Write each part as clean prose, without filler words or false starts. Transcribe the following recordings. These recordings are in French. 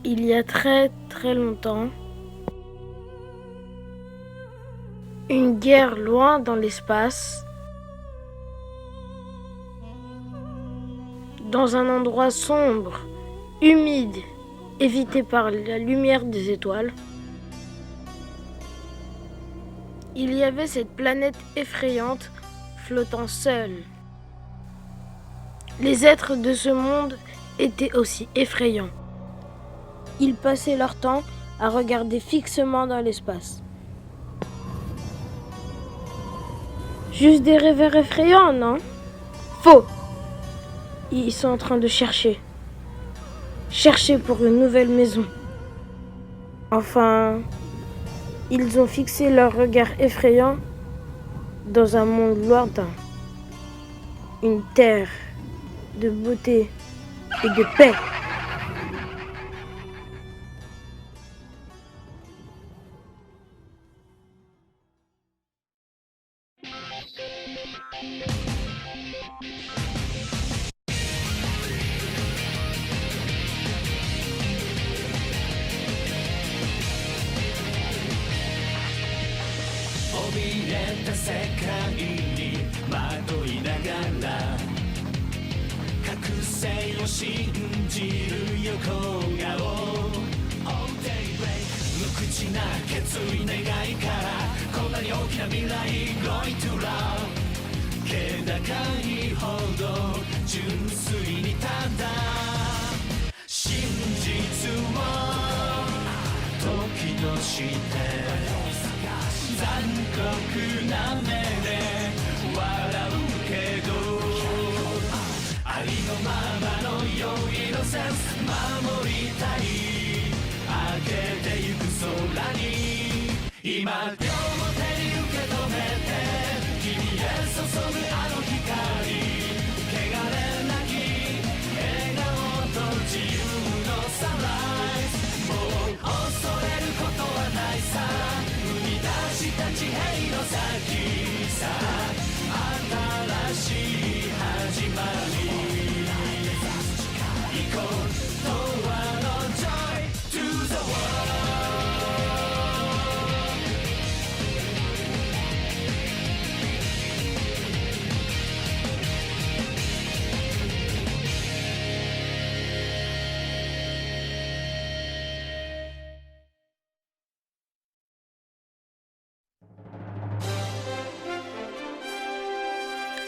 Il y a très très longtemps, une guerre loin dans l'espace, dans un endroit sombre, humide, évité par la lumière des étoiles, il y avait cette planète effrayante flottant seule. Les êtres de ce monde étaient aussi effrayants. Ils passaient leur temps à regarder fixement dans l'espace. Juste des rêveurs effrayants, non? Faux! Ils sont en train de chercher. Chercher pour une nouvelle maison. Enfin, ils ont fixé leur regard effrayant dans un monde lointain. Une terre de beauté et de paix.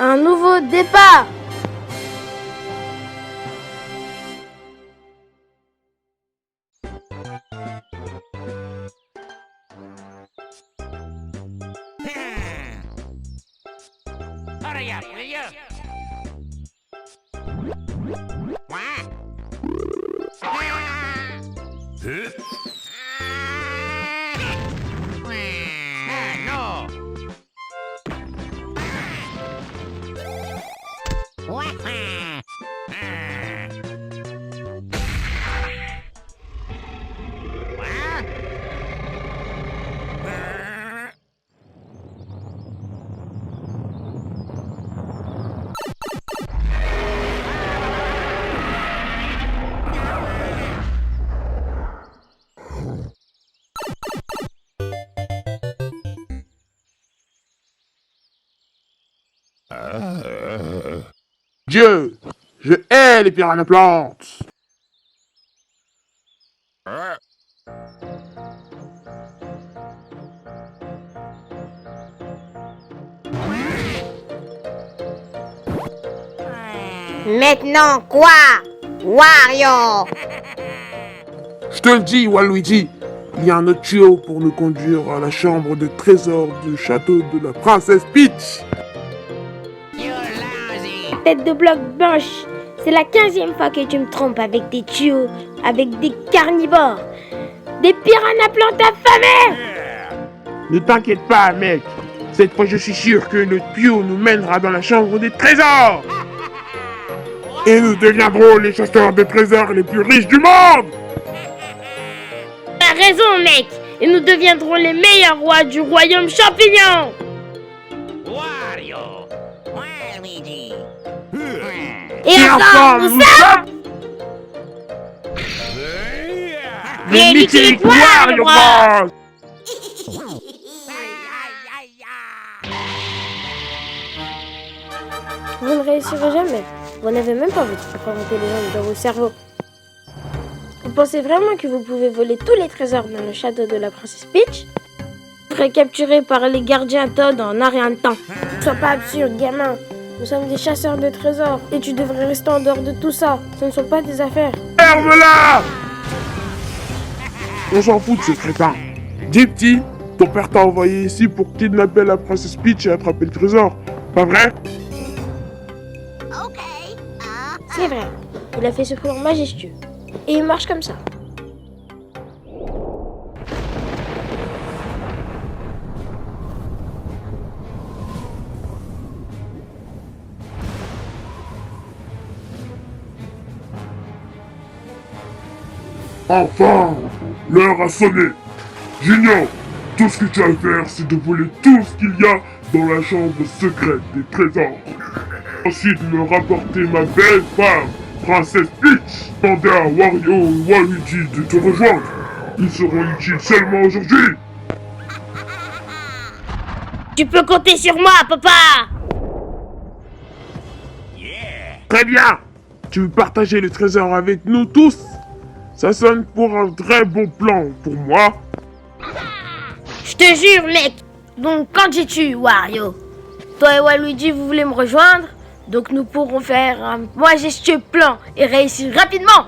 Un nouveau départ! Hurry up, will you? No! Dieu, je hais les piranhas plantes. Maintenant quoi, Wario? Je te le dis, Waluigi, il y a un autre tuyau pour nous conduire à la chambre de trésor du château de la princesse Peach. Tête de bloc blanche, c'est la 15e fois que tu me trompes avec des tuyaux, avec des carnivores, des piranhas plantes affamés! Ne t'inquiète pas, mec. Cette fois, je suis sûr que le tuyau nous mènera dans la chambre des trésors. Et nous deviendrons les chasseurs de trésors les plus riches du monde. T'as raison, mec! Et nous deviendrons les meilleurs rois du royaume champignon! Wario! Waluigi! Et ensemble, nous sommes... Les Mythic Wario Bros! Vous ne réussirez jamais. Vous n'avez même pas votre propre intelligence dans vos cerveaux. Vous pensez vraiment que vous pouvez voler tous les trésors dans le château de la princesse Peach? Vous serez capturé par les gardiens Toad en un rien de temps. Sois pas absurde, gamin. Nous sommes des chasseurs de trésors et tu devrais rester en dehors de tout ça. Ce ne sont pas des affaires. Ferme-la! On s'en fout de ces crétins. Dis petit, ton père t'a envoyé ici pour kidnapper la princesse Peach et attraper le trésor. Pas vrai? C'est vrai. Il a fait ce plan majestueux. Et il marche comme ça. Enfin! L'heure a sonné! Junior, tout ce que tu as à faire, c'est de voler tout ce qu'il y a dans la chambre secrète des trésors. Ensuite, me rapporter ma belle femme, Princesse Peach. Demander à Wario ou Waluigi de te rejoindre. Ils seront utiles seulement aujourd'hui. Tu peux compter sur moi, papa. Très bien! Tu veux partager le trésor avec nous tous? Ça sonne pour un très bon plan pour moi. Je te jure, mec. Donc, quand j'ai tué Wario, Toi et Waluigi, vous voulez me rejoindre? Donc nous pourrons faire un majestueux plan et réussir rapidement.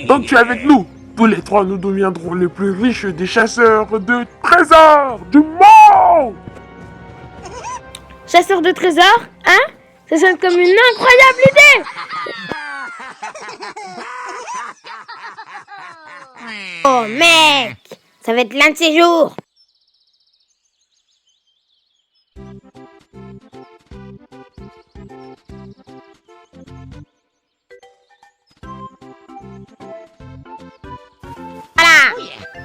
Donc tu es avec nous. Tous les trois, nous deviendrons les plus riches des chasseurs de trésors du monde. Chasseur de trésors, hein? Ça sonne comme une incroyable idée. oh mec, ça va être l'un de ces jours. Voilà.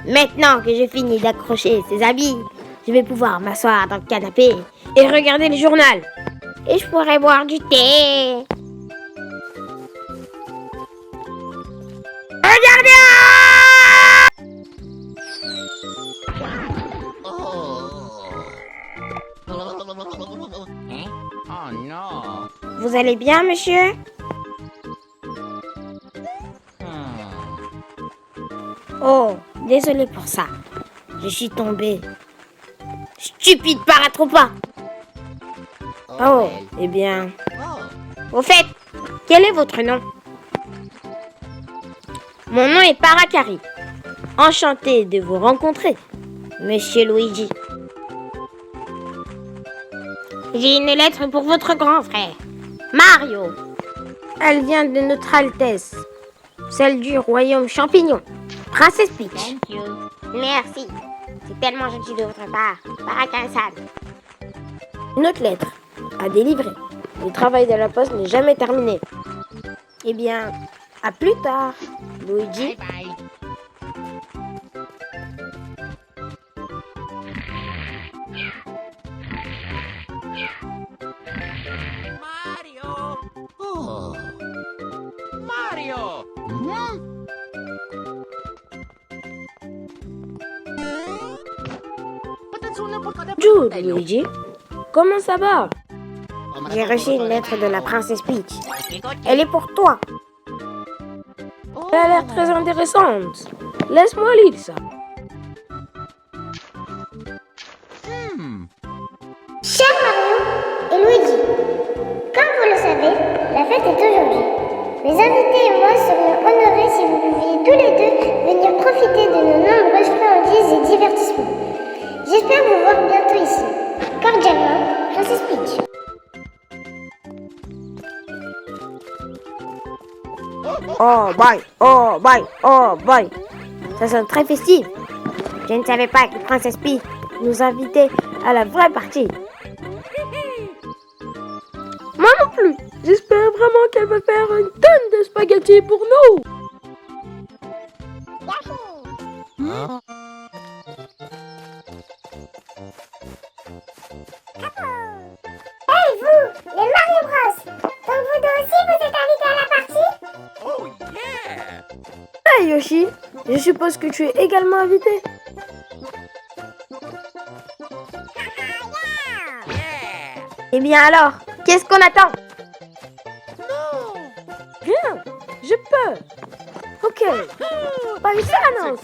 Maintenant que j'ai fini d'accrocher ces habits, je vais pouvoir m'asseoir dans le canapé Et regardez le journal. et je pourrai boire du thé. Regardez! Oh non. Vous allez bien, monsieur? Oh, désolé pour ça. Je suis tombée. Stupide paratropa. Oh, eh bien, Au fait, quel est votre nom? Mon nom est Paracari. enchanté de vous rencontrer. Monsieur Luigi. J'ai une lettre pour votre grand frère, Mario. Elle vient de notre Altesse, celle du royaume champignon, Princesse Peach. Thank you. Merci. C'est tellement gentil de votre part, Paracari-san. Une autre lettre à délivrer. Le travail de la poste n'est jamais terminé. Eh bien, à plus tard, Luigi. Bye bye. Mario. Oh. Mario. Bonjour, Luigi. Comment ça va? J'ai reçu une lettre de la princesse Peach. Elle est pour toi. Elle a l'air très intéressante. Laisse-moi lire ça. Cher Mario et Luigi, comme vous le savez, la fête est aujourd'hui. Mes invités et moi serions honorés si vous pouviez tous les deux venir profiter de nos nombreuses friandises et divertissements. J'espère vous voir bientôt ici. Cordialement, Princesse Peach. Oh boy, oh boy, oh boy. Ça sonne très festif. Je ne savais pas que Princesse Peach Nous inviter à la vraie partie. Moi non plus. J'espère vraiment qu'elle va faire une tonne de spaghettis pour nous. Hey vous, les Mario Bros. Donc vous deux aussi vous êtes invités à la partie? Oh yeah. Hey Yoshi, Je suppose que tu es également invité. Eh bien alors, qu'est-ce qu'on attend? Rien, je peux. Ok, paisanos.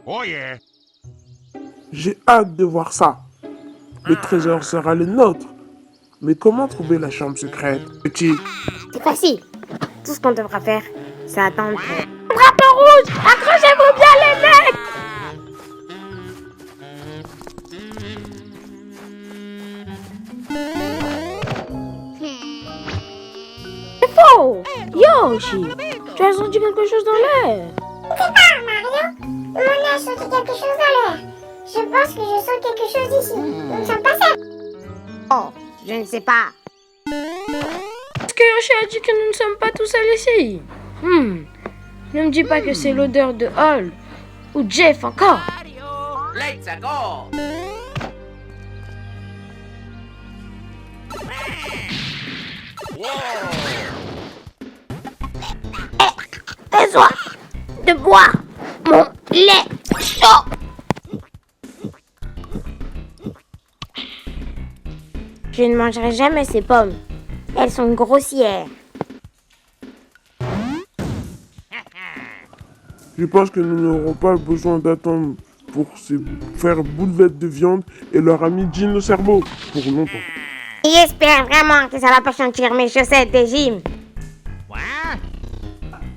Oh yeah. J'ai hâte de voir ça. Le trésor sera le nôtre. Mais comment trouver la chambre secrète, petit? C'est facile. Tout ce qu'on devra faire, c'est attendre. Drapeau rouge! Accrochez-vous bien les mecs! C'est faux. Yoshi, tu as senti quelque chose dans l'air. Je sais pas, Mario. Mon nez a senti quelque chose dans l'air. Je pense que je sens quelque chose ici. Nous ne sommes pas seuls. Oh, je ne sais pas. Est-ce que Yoshi a dit que nous ne sommes pas tout seuls ici? Ne me dis pas que c'est l'odeur de Hall ou Jeff encore. Mario, let's go. Besoin de boire mon lait chaud. Je ne mangerai jamais ces pommes. Elles sont grossières. Je pense que nous n'aurons pas besoin d'attendre pour ces faire boulevettes de viande et leur ami Gino Cerveau pour longtemps. J'espère vraiment que ça va pas sentir mes chaussettes de gym. What?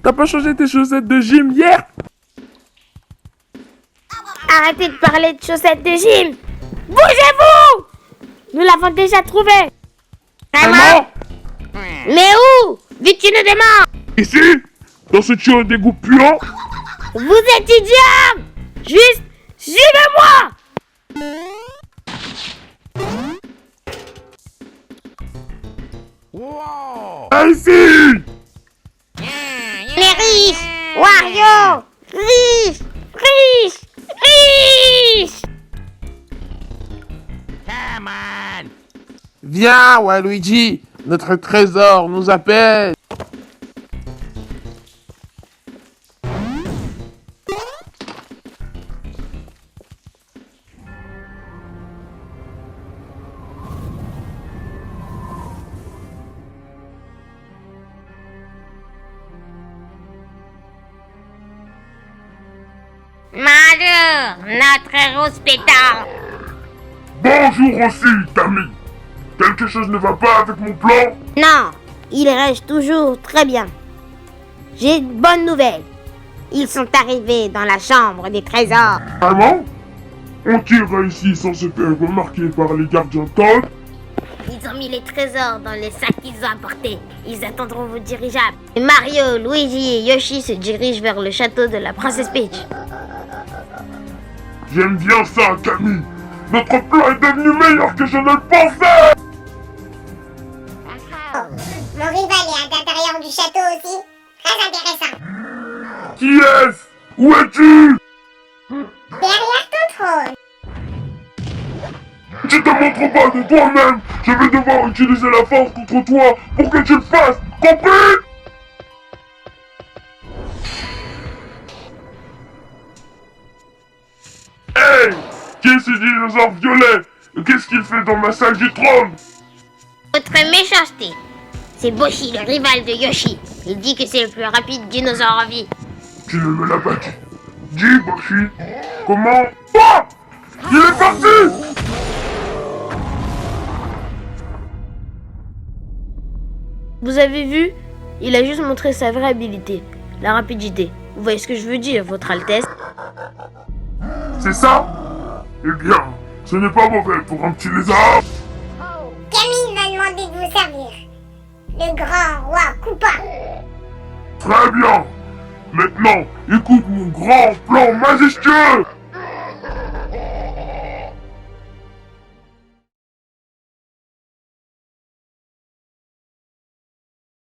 T'as pas changé tes chaussettes de gym hier? Arrêtez de parler de chaussettes de gym. Bougez-vous! Nous l'avons déjà trouvé. Vraiment? Mais où? Vite, tu nous demandes. Ici? Dans ce tuyau d'égout puant? Vous êtes idiot! Juste, suivez-moi! Wow. Ah, ici! Les riches! Wario! Riches! Riches! Riches! Come on. Viens, Waluigi! Notre trésor nous appelle! Mario, notre héros pétard. Bonjour aussi, Tammy! Quelque chose ne va pas avec mon plan? Non, il reste toujours très bien. J'ai une bonne nouvelle. Ils sont arrivés dans la chambre des trésors. Vraiment? Ont-ils réussi sans se faire remarquer par les gardiens Todd? Ils ont mis les trésors dans les sacs qu'ils ont apportés. Ils attendront vos dirigeables. Et Mario, Luigi et Yoshi se dirigent vers le château de la princesse Peach. J'aime bien ça, Camille! Notre plan est devenu meilleur que je ne le pensais! Mon rival est à l'intérieur du château aussi. Très intéressant. Qui est-ce? Où es-tu? Derrière ton trône. Tu te montres pas de toi-même! Je vais devoir utiliser la force contre toi pour que tu le fasses! Compris? Hey! Qui est ce dinosaure violet? Qu'est-ce qu'il fait dans ma salle du trône? Votre méchanceté. C'est Boshi, le rival de Yoshi. Il dit que c'est le plus rapide dinosaure en vie. Tu ne me l'as pas dit. Dis, Boshi, comment... Oh! Il est parti! Vous avez vu? Il a juste montré sa vraie habilité, la rapidité. Vous voyez ce que je veux dire, Votre Altesse? C'est ça? Eh bien, ce n'est pas mauvais pour un petit lézard. Camille m'a demandé de vous servir. Le grand roi Koopa. Très bien. Maintenant, écoute mon grand plan majestueux.